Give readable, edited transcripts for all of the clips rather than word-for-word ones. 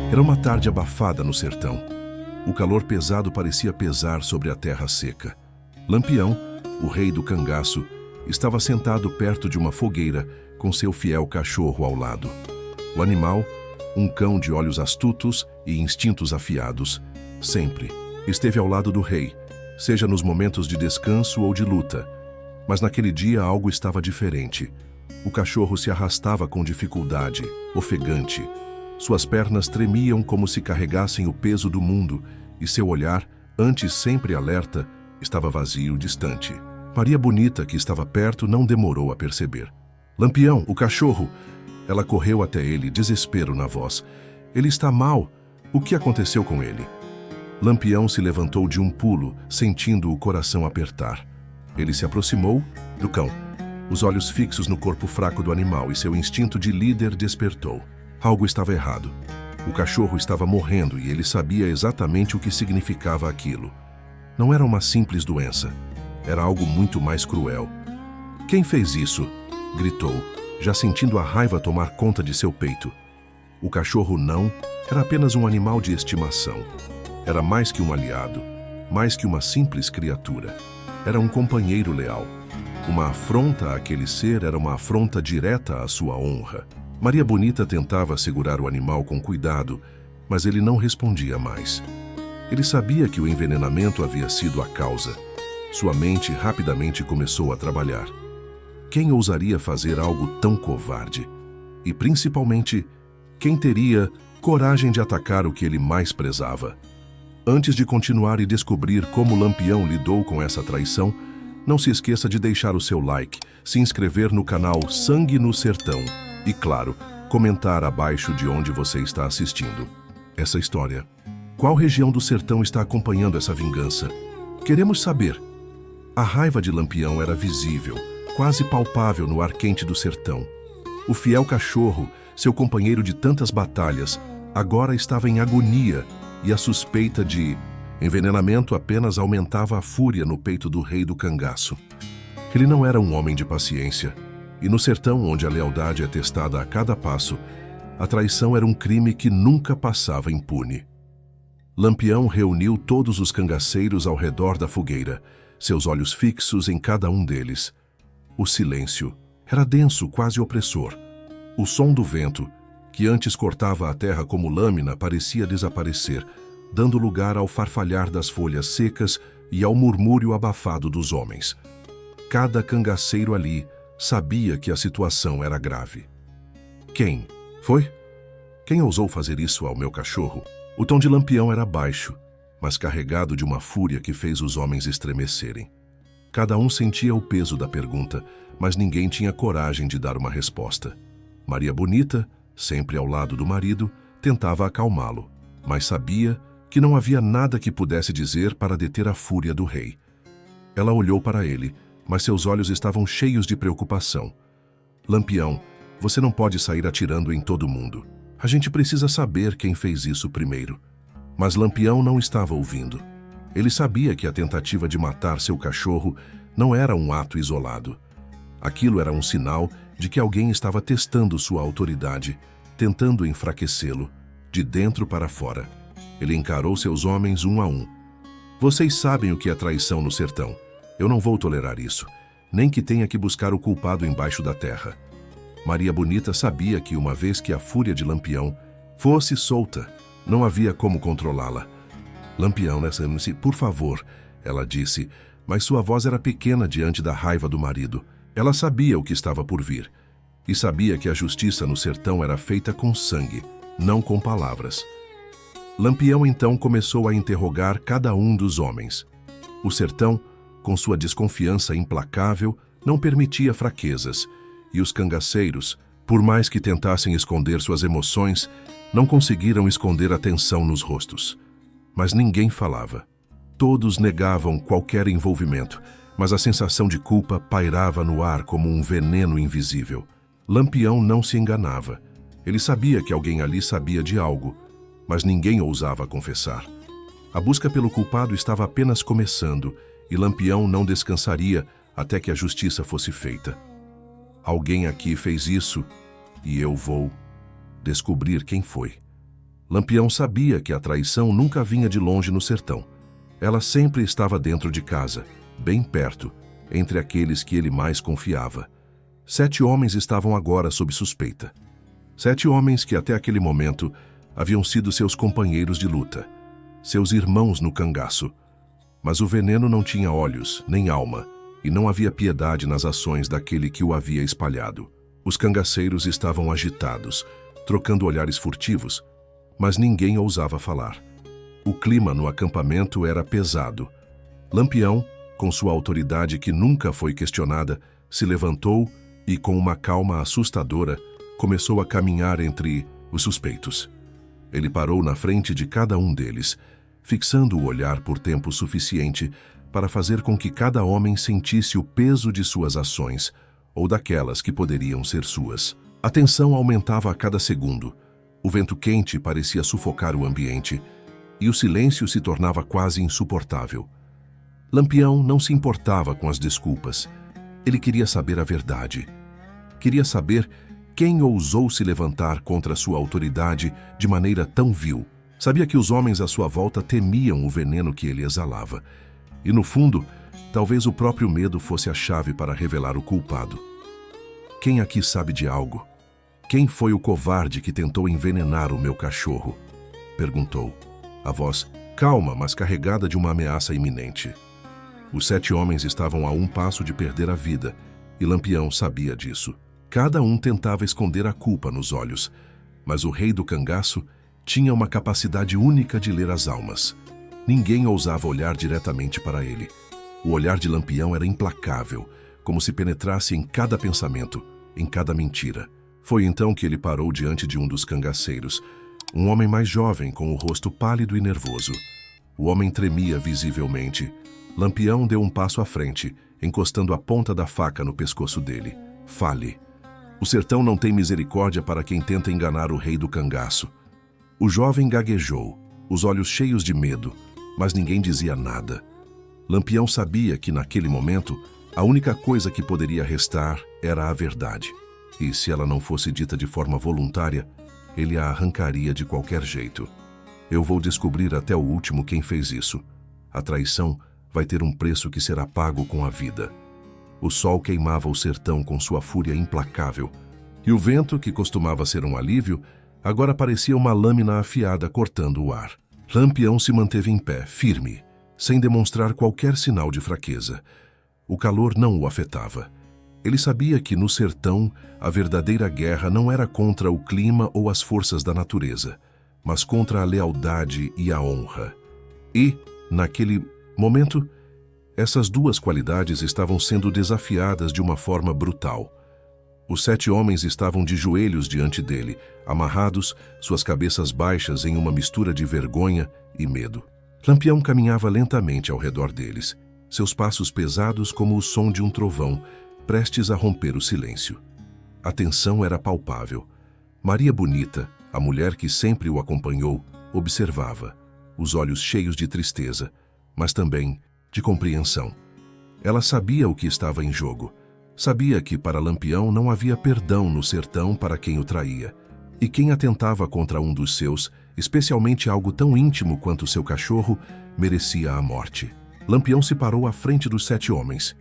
Era uma tarde abafada no sertão. O calor pesado parecia pesar sobre a terra seca. Lampião, o rei do cangaço, estava sentado perto de uma fogueira com seu fiel cachorro ao lado. O animal, um cão de olhos astutos e instintos afiados, sempre esteve ao lado do rei, seja nos momentos de descanso ou de luta. Mas naquele dia algo estava diferente. O cachorro se arrastava com dificuldade, ofegante. Suas pernas tremiam como se carregassem o peso do mundo, e seu olhar, antes sempre alerta, estava vazio, distante. Maria Bonita, que estava perto, não demorou a perceber. Lampião, o cachorro! Ela correu até ele, desespero na voz. Ele está mal. O que aconteceu com ele? Lampião se levantou de um pulo, sentindo o coração apertar. Ele se aproximou do cão, os olhos fixos no corpo fraco do animal, e seu instinto de líder despertou. Algo estava errado. O cachorro estava morrendo e ele sabia exatamente o que significava aquilo. Não era uma simples doença. Era algo muito mais cruel. Quem fez isso? Gritou, já sentindo a raiva tomar conta de seu peito. O cachorro não era apenas um animal de estimação. Era mais que um aliado, mais que uma simples criatura. Era um companheiro leal. Uma afronta àquele ser era uma afronta direta à sua honra. Maria Bonita tentava segurar o animal com cuidado, mas ele não respondia mais. Ele sabia que o envenenamento havia sido a causa. Sua mente rapidamente começou a trabalhar. Quem ousaria fazer algo tão covarde? E, principalmente, quem teria coragem de atacar o que ele mais prezava? Antes de continuar e descobrir como Lampião lidou com essa traição, não se esqueça de deixar o seu like, se inscrever no canal Sangue no Sertão e, claro, comentar abaixo de onde você está assistindo essa história. Qual região do sertão está acompanhando essa vingança? Queremos saber. A raiva de Lampião era visível, quase palpável no ar quente do sertão. O fiel cachorro, seu companheiro de tantas batalhas, agora estava em agonia, e a suspeita de envenenamento apenas aumentava a fúria no peito do rei do cangaço. Ele não era um homem de paciência, e no sertão, onde a lealdade é testada a cada passo, a traição era um crime que nunca passava impune. Lampião reuniu todos os cangaceiros ao redor da fogueira, seus olhos fixos em cada um deles. O silêncio era denso, quase opressor. O som do vento, que antes cortava a terra como lâmina, parecia desaparecer, dando lugar ao farfalhar das folhas secas e ao murmúrio abafado dos homens. Cada cangaceiro ali sabia que a situação era grave. Quem? Foi? Quem ousou fazer isso ao meu cachorro? O tom de Lampião era baixo, mas carregado de uma fúria que fez os homens estremecerem. Cada um sentia o peso da pergunta, mas ninguém tinha coragem de dar uma resposta. Maria Bonita, sempre ao lado do marido, tentava acalmá-lo, mas sabia que não havia nada que pudesse dizer para deter a fúria do rei. Ela olhou para ele, mas seus olhos estavam cheios de preocupação. Lampião, você não pode sair atirando em todo mundo. A gente precisa saber quem fez isso primeiro. Mas Lampião não estava ouvindo. Ele sabia que a tentativa de matar seu cachorro não era um ato isolado. Aquilo era um sinal de que alguém estava testando sua autoridade, tentando enfraquecê-lo, de dentro para fora. Ele encarou seus homens um a um. Vocês sabem o que é traição no sertão. Eu não vou tolerar isso, nem que tenha que buscar o culpado embaixo da terra. Maria Bonita sabia que uma vez que a fúria de Lampião fosse solta, não havia como controlá-la. Lampião, por favor, ela disse, mas sua voz era pequena diante da raiva do marido. Ela sabia o que estava por vir, e sabia que a justiça no sertão era feita com sangue, não com palavras. Lampião então começou a interrogar cada um dos homens. O sertão, com sua desconfiança implacável, não permitia fraquezas, e os cangaceiros, por mais que tentassem esconder suas emoções, não conseguiram esconder a tensão nos rostos. Mas ninguém falava. Todos negavam qualquer envolvimento, mas a sensação de culpa pairava no ar como um veneno invisível. Lampião não se enganava. Ele sabia que alguém ali sabia de algo, mas ninguém ousava confessar. A busca pelo culpado estava apenas começando, e Lampião não descansaria até que a justiça fosse feita. Alguém aqui fez isso, e eu vou descobrir quem foi. Lampião sabia que a traição nunca vinha de longe no sertão. Ela sempre estava dentro de casa, bem perto, entre aqueles que ele mais confiava. 7 homens estavam agora sob suspeita. 7 homens que até aquele momento haviam sido seus companheiros de luta, seus irmãos no cangaço. Mas o veneno não tinha olhos, nem alma, e não havia piedade nas ações daquele que o havia espalhado. Os cangaceiros estavam agitados, trocando olhares furtivos, mas ninguém ousava falar. O clima no acampamento era pesado. Lampião, com sua autoridade que nunca foi questionada, se levantou e, com uma calma assustadora, começou a caminhar entre os suspeitos. Ele parou na frente de cada um deles, fixando o olhar por tempo suficiente para fazer com que cada homem sentisse o peso de suas ações, ou daquelas que poderiam ser suas. A tensão aumentava a cada segundo. O vento quente parecia sufocar o ambiente, e o silêncio se tornava quase insuportável. Lampião não se importava com as desculpas. Ele queria saber a verdade. Queria saber quem ousou se levantar contra sua autoridade de maneira tão vil. Sabia que os homens à sua volta temiam o veneno que ele exalava. E, no fundo, talvez o próprio medo fosse a chave para revelar o culpado. Quem aqui sabe de algo? Quem foi o covarde que tentou envenenar o meu cachorro? Perguntou. A voz calma, mas carregada de uma ameaça iminente. Os 7 homens estavam a um passo de perder a vida, e Lampião sabia disso. Cada um tentava esconder a culpa nos olhos, mas o rei do cangaço tinha uma capacidade única de ler as almas. Ninguém ousava olhar diretamente para ele. O olhar de Lampião era implacável, como se penetrasse em cada pensamento, em cada mentira. Foi então que ele parou diante de um dos cangaceiros, um homem mais jovem com o rosto pálido e nervoso. O homem tremia visivelmente. Lampião deu um passo à frente, encostando a ponta da faca no pescoço dele. Fale. O sertão não tem misericórdia para quem tenta enganar o rei do cangaço. O jovem gaguejou, os olhos cheios de medo, mas ninguém dizia nada. Lampião sabia que, naquele momento, a única coisa que poderia restar era a verdade. E se ela não fosse dita de forma voluntária, ele a arrancaria de qualquer jeito. Eu vou descobrir até o último quem fez isso. A traição vai ter um preço que será pago com a vida. O sol queimava o sertão com sua fúria implacável, e o vento, que costumava ser um alívio, agora parecia uma lâmina afiada cortando o ar. Lampião se manteve em pé, firme, sem demonstrar qualquer sinal de fraqueza. O calor não o afetava. Ele sabia que no sertão a verdadeira guerra não era contra o clima ou as forças da natureza, mas contra a lealdade e a honra. E, naquele momento, essas duas qualidades estavam sendo desafiadas de uma forma brutal. Os 7 homens estavam de joelhos diante dele, amarrados, suas cabeças baixas em uma mistura de vergonha e medo. Lampião caminhava lentamente ao redor deles, seus passos pesados como o som de um trovão, prestes a romper o silêncio. A tensão era palpável. Maria Bonita, a mulher que sempre o acompanhou, observava, os olhos cheios de tristeza, mas também de compreensão. Ela sabia o que estava em jogo. Sabia que para Lampião não havia perdão no sertão para quem o traía. E quem atentava contra um dos seus, especialmente algo tão íntimo quanto seu cachorro, merecia a morte. Lampião se parou à frente dos 7 homens.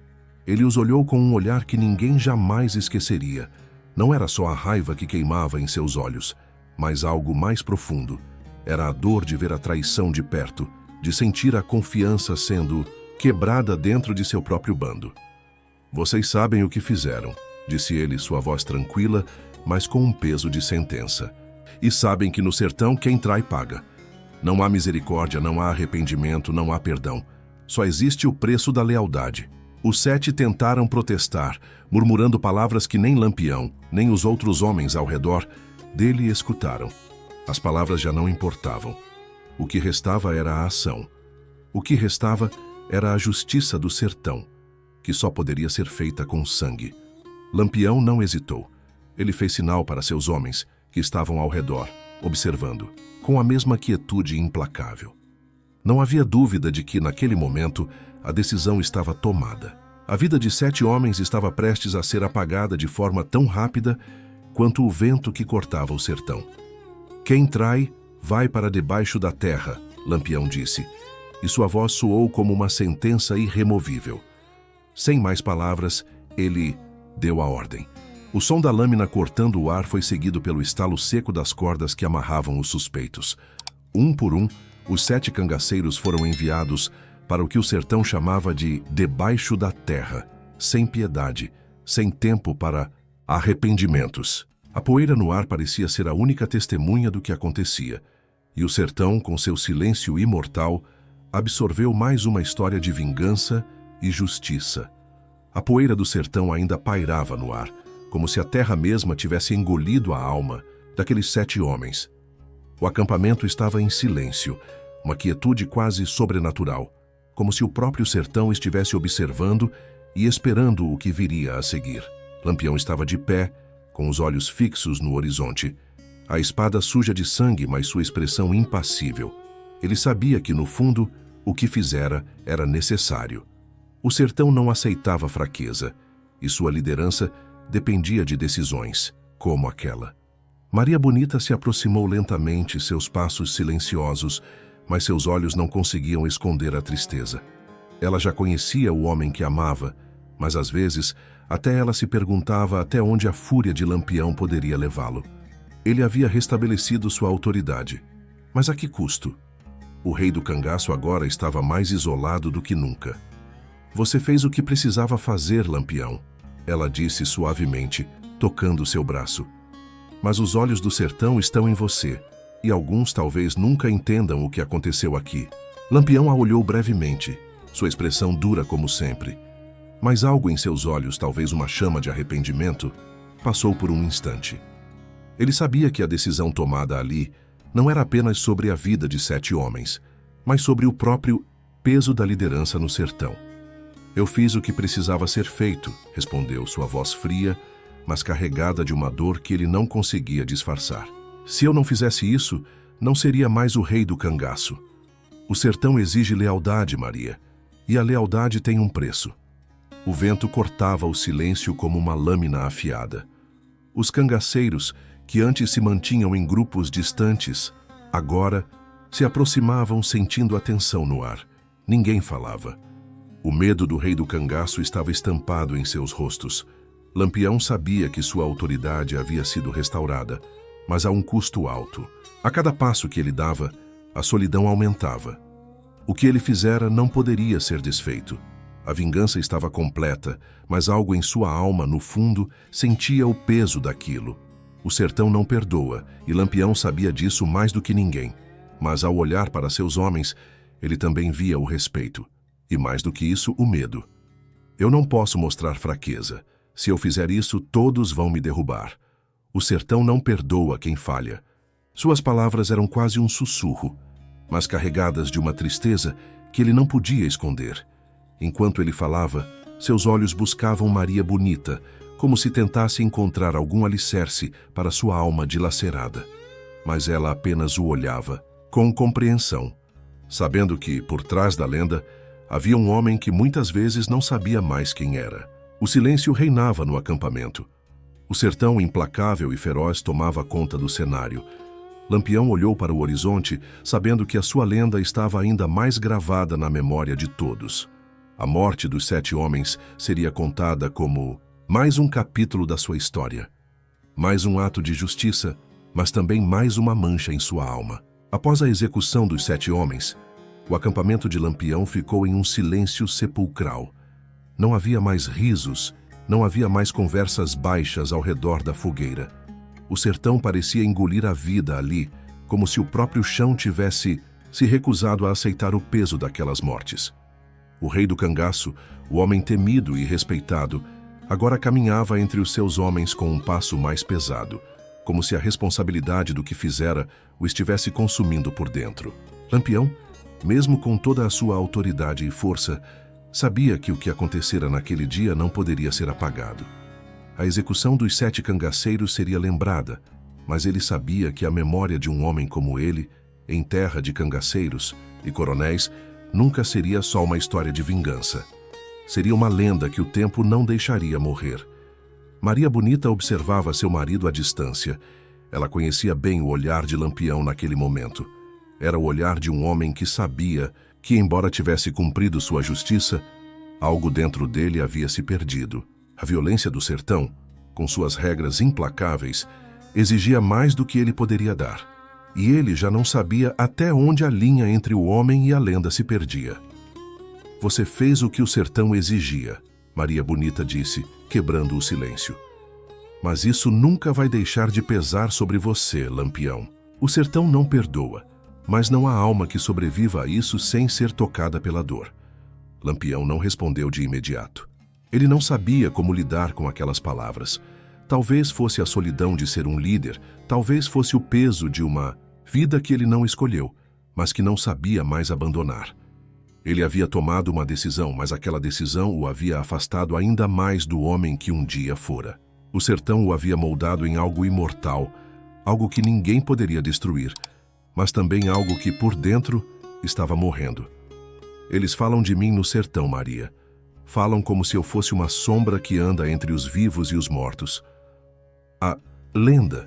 Ele os olhou com um olhar que ninguém jamais esqueceria. Não era só a raiva que queimava em seus olhos, mas algo mais profundo. Era a dor de ver a traição de perto, de sentir a confiança sendo quebrada dentro de seu próprio bando. Vocês sabem o que fizeram, disse ele, sua voz tranquila, mas com um peso de sentença. E sabem que no sertão quem trai paga. Não há misericórdia, não há arrependimento, não há perdão. Só existe o preço da lealdade. Os 7 tentaram protestar, murmurando palavras que nem Lampião, nem os outros homens ao redor dele escutaram. As palavras já não importavam. O que restava era a ação. O que restava era a justiça do sertão, que só poderia ser feita com sangue. Lampião não hesitou. Ele fez sinal para seus homens, que estavam ao redor, observando, com a mesma quietude implacável. Não havia dúvida de que, naquele momento, a decisão estava tomada. A vida de 7 homens estava prestes a ser apagada de forma tão rápida quanto o vento que cortava o sertão. Quem trai, Vai para debaixo da terra, Lampião disse, e sua voz soou como uma sentença irremovível. Sem mais palavras, ele deu a ordem. O som da lâmina cortando o ar foi seguido pelo estalo seco das cordas que amarravam os suspeitos. Um por um, os 7 cangaceiros foram enviados para o que o sertão chamava de debaixo da terra, sem piedade, sem tempo para arrependimentos. A poeira no ar parecia ser a única testemunha do que acontecia, e o sertão, com seu silêncio imortal, absorveu mais uma história de vingança e justiça. A poeira do sertão ainda pairava no ar, como se a terra mesma tivesse engolido a alma daqueles 7 homens. O acampamento estava em silêncio, uma quietude quase sobrenatural, como se o próprio sertão estivesse observando e esperando o que viria a seguir. Lampião estava de pé, com os olhos fixos no horizonte, a espada suja de sangue, mas sua expressão impassível. Ele sabia que, no fundo, o que fizera era necessário. O sertão não aceitava fraqueza, e sua liderança dependia de decisões, como aquela. Maria Bonita se aproximou lentamente, seus passos silenciosos, mas seus olhos não conseguiam esconder a tristeza. Ela já conhecia o homem que amava, mas às vezes até ela se perguntava até onde a fúria de Lampião poderia levá-lo. Ele havia restabelecido sua autoridade, mas a que custo? O rei do cangaço agora estava mais isolado do que nunca. Você fez o que precisava fazer, Lampião, ela disse suavemente, tocando seu braço. Mas os olhos do sertão estão em você, e alguns talvez nunca entendam o que aconteceu aqui. Lampião a olhou brevemente, sua expressão dura como sempre. Mas algo em seus olhos, talvez uma chama de arrependimento, passou por um instante. Ele sabia que a decisão tomada ali não era apenas sobre a vida de 7 homens, mas sobre o próprio peso da liderança no sertão. Eu fiz o que precisava ser feito, respondeu sua voz fria, mas carregada de uma dor que ele não conseguia disfarçar. Se eu não fizesse isso, não seria mais o rei do cangaço. O sertão exige lealdade, Maria, e a lealdade tem um preço. O vento cortava o silêncio como uma lâmina afiada. Os cangaceiros, que antes se mantinham em grupos distantes, agora se aproximavam sentindo a tensão no ar. Ninguém falava. O medo do rei do cangaço estava estampado em seus rostos. Lampião sabia que sua autoridade havia sido restaurada, mas a um custo alto. A cada passo que ele dava, a solidão aumentava. O que ele fizera não poderia ser desfeito. A vingança estava completa, mas algo em sua alma, no fundo, sentia o peso daquilo. O sertão não perdoa, e Lampião sabia disso mais do que ninguém. Mas ao olhar para seus homens, ele também via o respeito. E mais do que isso, o medo. Eu não posso mostrar fraqueza. Se eu fizer isso, todos vão me derrubar. O sertão não perdoa quem falha. Suas palavras eram quase um sussurro, mas carregadas de uma tristeza que ele não podia esconder. Enquanto ele falava, seus olhos buscavam Maria Bonita, como se tentasse encontrar algum alicerce para sua alma dilacerada. Mas ela apenas o olhava, com compreensão, sabendo que, por trás da lenda, havia um homem que muitas vezes não sabia mais quem era. O silêncio reinava no acampamento. O sertão implacável e feroz tomava conta do cenário. Lampião olhou para o horizonte, sabendo que a sua lenda estava ainda mais gravada na memória de todos. A morte dos 7 homens seria contada como mais um capítulo da sua história. Mais um ato de justiça, mas também mais uma mancha em sua alma. Após a execução dos 7 homens, o acampamento de Lampião ficou em um silêncio sepulcral. Não havia mais risos, não havia mais conversas baixas ao redor da fogueira. O sertão parecia engolir a vida ali, como se o próprio chão tivesse se recusado a aceitar o peso daquelas mortes. O rei do cangaço, o homem temido e respeitado, agora caminhava entre os seus homens com um passo mais pesado, como se a responsabilidade do que fizera o estivesse consumindo por dentro. Lampião, mesmo com toda a sua autoridade e força, sabia que o que acontecera naquele dia não poderia ser apagado. A execução dos 7 cangaceiros seria lembrada, mas ele sabia que a memória de um homem como ele, em terra de cangaceiros e coronéis, nunca seria só uma história de vingança. Seria uma lenda que o tempo não deixaria morrer. Maria Bonita observava seu marido à distância. Ela conhecia bem o olhar de Lampião naquele momento. Era o olhar de um homem que sabia que, embora tivesse cumprido sua justiça, algo dentro dele havia se perdido. A violência do sertão, com suas regras implacáveis, exigia mais do que ele poderia dar. E ele já não sabia até onde a linha entre o homem e a lenda se perdia. Você fez o que o sertão exigia, Maria Bonita disse, quebrando o silêncio. Mas isso nunca vai deixar de pesar sobre você, Lampião. O sertão não perdoa, mas não há alma que sobreviva a isso sem ser tocada pela dor. Lampião não respondeu de imediato. Ele não sabia como lidar com aquelas palavras. Talvez fosse a solidão de ser um líder, talvez fosse o peso de uma vida que ele não escolheu, mas que não sabia mais abandonar. Ele havia tomado uma decisão, mas aquela decisão o havia afastado ainda mais do homem que um dia fora. O sertão o havia moldado em algo imortal, algo que ninguém poderia destruir, mas também algo que por dentro estava morrendo. Eles falam de mim no sertão, Maria. Falam como se eu fosse uma sombra que anda entre os vivos e os mortos. A lenda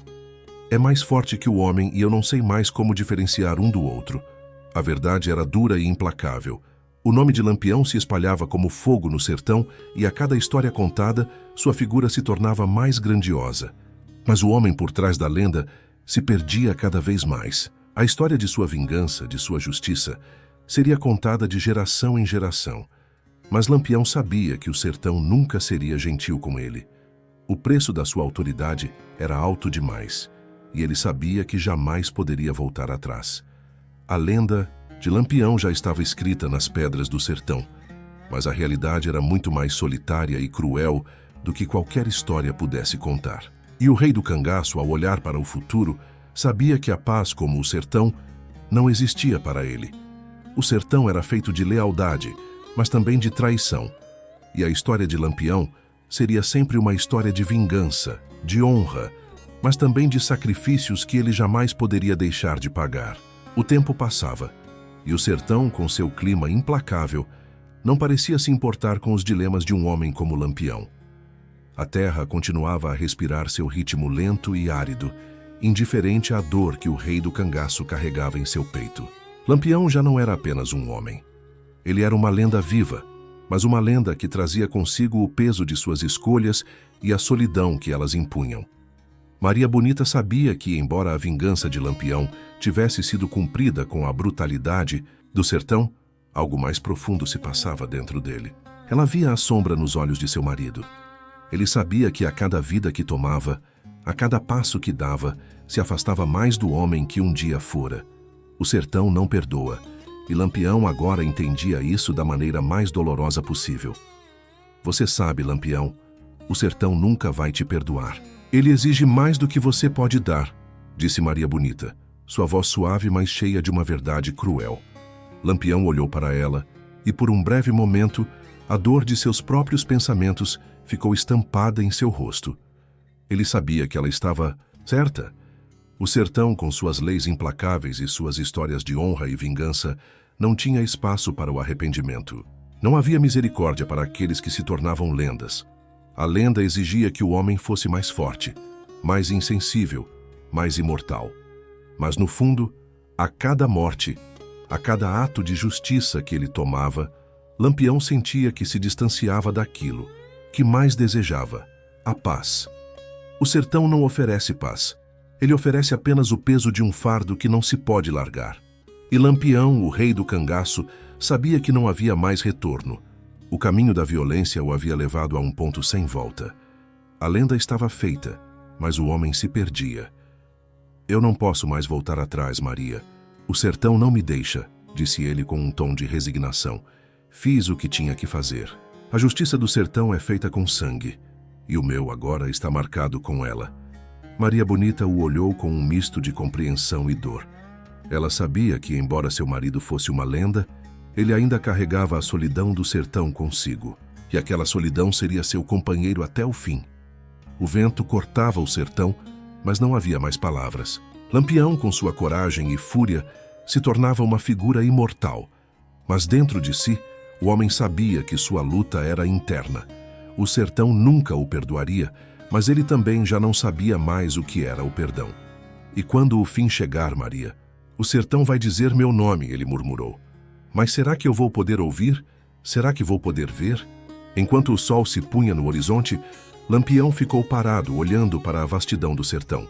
é mais forte que o homem e eu não sei mais como diferenciar um do outro. A verdade era dura e implacável. O nome de Lampião se espalhava como fogo no sertão e a cada história contada, sua figura se tornava mais grandiosa. Mas o homem por trás da lenda se perdia cada vez mais. A história de sua vingança, de sua justiça, seria contada de geração em geração. Mas Lampião sabia que o sertão nunca seria gentil com ele. O preço da sua autoridade era alto demais, e ele sabia que jamais poderia voltar atrás. A lenda de Lampião já estava escrita nas pedras do sertão, mas a realidade era muito mais solitária e cruel do que qualquer história pudesse contar. E o rei do cangaço, ao olhar para o futuro, sabia que a paz como o sertão não existia para ele. O sertão era feito de lealdade, mas também de traição. E a história de Lampião seria sempre uma história de vingança, de honra, mas também de sacrifícios que ele jamais poderia deixar de pagar. O tempo passava, e o sertão, com seu clima implacável, não parecia se importar com os dilemas de um homem como Lampião. A terra continuava a respirar seu ritmo lento e árido, indiferente à dor que o rei do cangaço carregava em seu peito. Lampião já não era apenas um homem. Ele era uma lenda viva, mas uma lenda que trazia consigo o peso de suas escolhas e a solidão que elas impunham. Maria Bonita sabia que, embora a vingança de Lampião tivesse sido cumprida com a brutalidade do sertão, algo mais profundo se passava dentro dele. Ela via a sombra nos olhos de seu marido. Ele sabia que a cada vida que tomava, a cada passo que dava, se afastava mais do homem que um dia fora. O sertão não perdoa, e Lampião agora entendia isso da maneira mais dolorosa possível. Você sabe, Lampião, o sertão nunca vai te perdoar. Ele exige mais do que você pode dar, disse Maria Bonita, sua voz suave, mas cheia de uma verdade cruel. Lampião olhou para ela, e por um breve momento, a dor de seus próprios pensamentos ficou estampada em seu rosto. Ele sabia que ela estava certa. O sertão, com suas leis implacáveis e suas histórias de honra e vingança, não tinha espaço para o arrependimento. Não havia misericórdia para aqueles que se tornavam lendas. A lenda exigia que o homem fosse mais forte, mais insensível, mais imortal. Mas no fundo, a cada morte, a cada ato de justiça que ele tomava, Lampião sentia que se distanciava daquilo que mais desejava, a paz. O sertão não oferece paz. Ele oferece apenas o peso de um fardo que não se pode largar. E Lampião, o rei do cangaço, sabia que não havia mais retorno. O caminho da violência o havia levado a um ponto sem volta. A lenda estava feita, mas o homem se perdia. Eu não posso mais voltar atrás, Maria. O sertão não me deixa, disse ele com um tom de resignação. Fiz o que tinha que fazer. A justiça do sertão é feita com sangue, e o meu agora está marcado com ela. Maria Bonita o olhou com um misto de compreensão e dor. Ela sabia que, embora seu marido fosse uma lenda, ele ainda carregava a solidão do sertão consigo, e aquela solidão seria seu companheiro até o fim. O vento cortava o sertão, mas não havia mais palavras. Lampião, com sua coragem e fúria, se tornava uma figura imortal. Mas dentro de si, o homem sabia que sua luta era interna. O sertão nunca o perdoaria, mas ele também já não sabia mais o que era o perdão. E quando o fim chegar, Maria, o sertão vai dizer meu nome, ele murmurou. Mas será que eu vou poder ouvir? Será que vou poder ver? Enquanto o sol se punha no horizonte, Lampião ficou parado, olhando para a vastidão do sertão.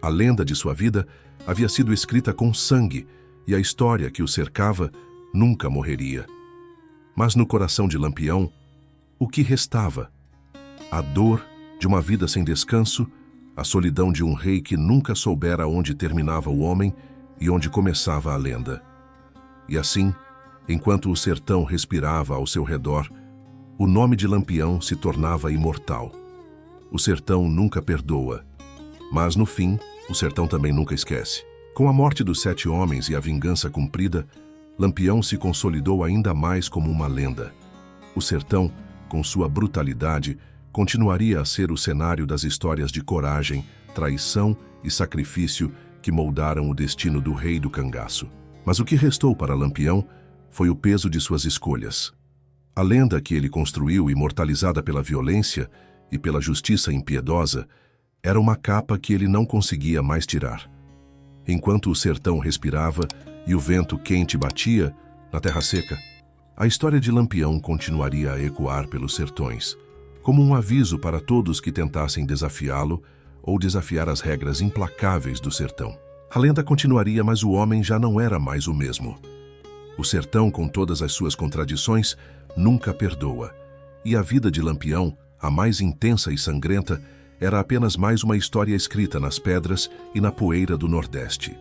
A lenda de sua vida havia sido escrita com sangue, e a história que o cercava nunca morreria. Mas no coração de Lampião, o que restava? A dor de uma vida sem descanso, a solidão de um rei que nunca soubera onde terminava o homem e onde começava a lenda. E assim, enquanto o sertão respirava ao seu redor, o nome de Lampião se tornava imortal. O sertão nunca perdoa, mas no fim, o sertão também nunca esquece. Com a morte dos 7 homens e a vingança cumprida, Lampião se consolidou ainda mais como uma lenda. O sertão, com sua brutalidade, continuaria a ser o cenário das histórias de coragem, traição e sacrifício que moldaram o destino do rei do cangaço. Mas o que restou para Lampião foi o peso de suas escolhas. A lenda que ele construiu, imortalizada pela violência e pela justiça impiedosa, era uma capa que ele não conseguia mais tirar. Enquanto o sertão respirava e o vento quente batia na terra seca, a história de Lampião continuaria a ecoar pelos sertões, como um aviso para todos que tentassem desafiá-lo ou desafiar as regras implacáveis do sertão. A lenda continuaria, mas o homem já não era mais o mesmo. O sertão, com todas as suas contradições, nunca perdoa. E a vida de Lampião, a mais intensa e sangrenta, era apenas mais uma história escrita nas pedras e na poeira do Nordeste.